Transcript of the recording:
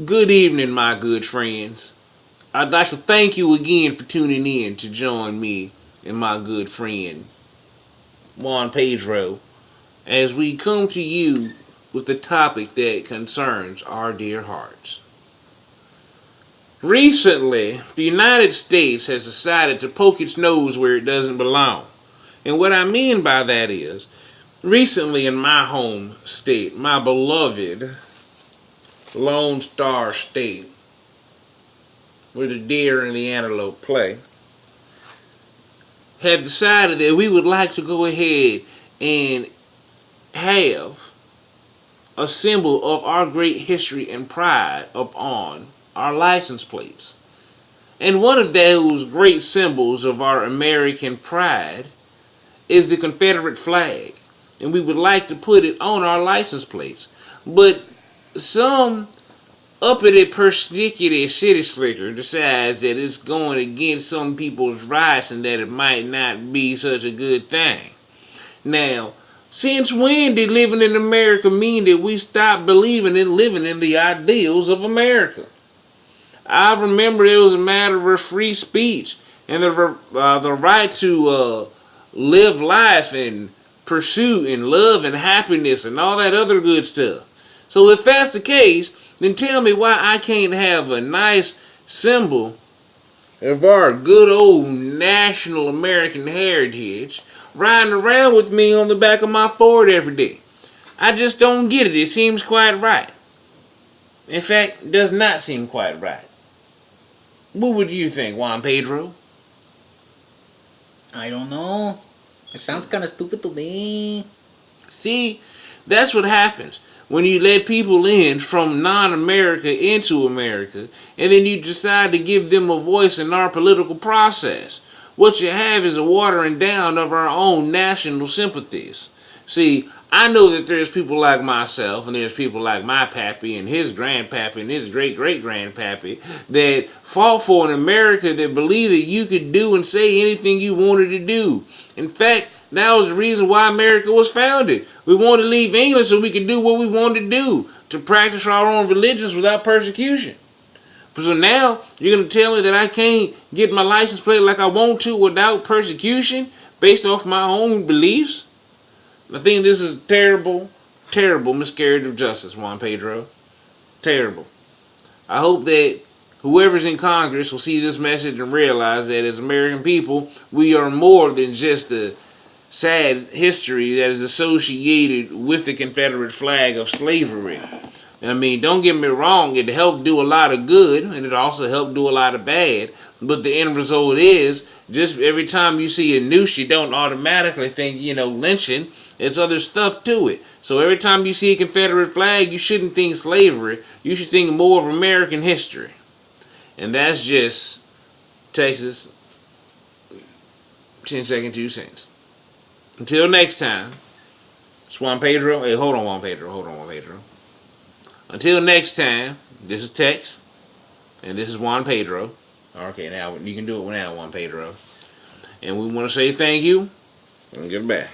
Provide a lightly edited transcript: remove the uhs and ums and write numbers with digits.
Good evening, my good friends. I'd like to thank you again for tuning in to join me and my good friend Juan Pedro as we come to you with a topic that concerns our dear hearts. Recently, the United States has decided to poke its nose where it doesn't belong. And what I mean by that is, recently in my home state, my beloved Lone Star State, where the deer and the antelope play, have decided that we would like to go ahead and have a symbol of our great history and pride upon our license plates. And one of those great symbols of our American pride is the Confederate flag. And we would like to put it on our license plates. But some uppity perstickety city slicker decides that it's going against some people's rights and that it might not be such a good thing. Now, since when did living in America mean that we stopped believing in living in the ideals of America? I remember it was a matter of free speech and the right to live life and pursue and love and happiness and all that other good stuff. So if that's the case, then tell me why I can't have a nice symbol of our good old national American heritage riding around with me on the back of my Ford every day. I just don't get it. It seems quite right. In fact, it does not seem quite right. What would you think, Juan Pedro? I don't know. It sounds kind of stupid to me. See, that's what happens when you let people in from non-America into America, and then you decide to give them a voice in our political process. What you have is a watering down of our own national sympathies. See, I know that there's people like myself, and there's people like my pappy and his grandpappy and his great-great-grandpappy that fought for an America that believed that you could do and say anything you wanted to do. In fact, that was the reason why America was founded. We wanted to leave England so we could do what we wanted to do, to practice our own religions without persecution. So now, you're going to tell me that I can't get my license plate like I want to without persecution based off my own beliefs? I think this is terrible, terrible miscarriage of justice, Juan Pedro. Terrible. I hope that whoever's in Congress will see this message and realize that as American people, we are more than just the sad history that is associated with the Confederate flag of slavery. I mean, don't get me wrong, it helped do a lot of good, and it also helped do a lot of bad, but the end result is, just every time you see a noose, you don't automatically think, lynching. There's other stuff to it. So every time you see a Confederate flag, you shouldn't think slavery. You should think more of American history. And that's just Texas 10-second 2 cents. Until next time, it's Juan Pedro. Hey, hold on, Juan Pedro. Until next time, this is Tex, and this is Juan Pedro. Okay, now you can do it now, Juan Pedro. And we want to say thank you, and goodbye.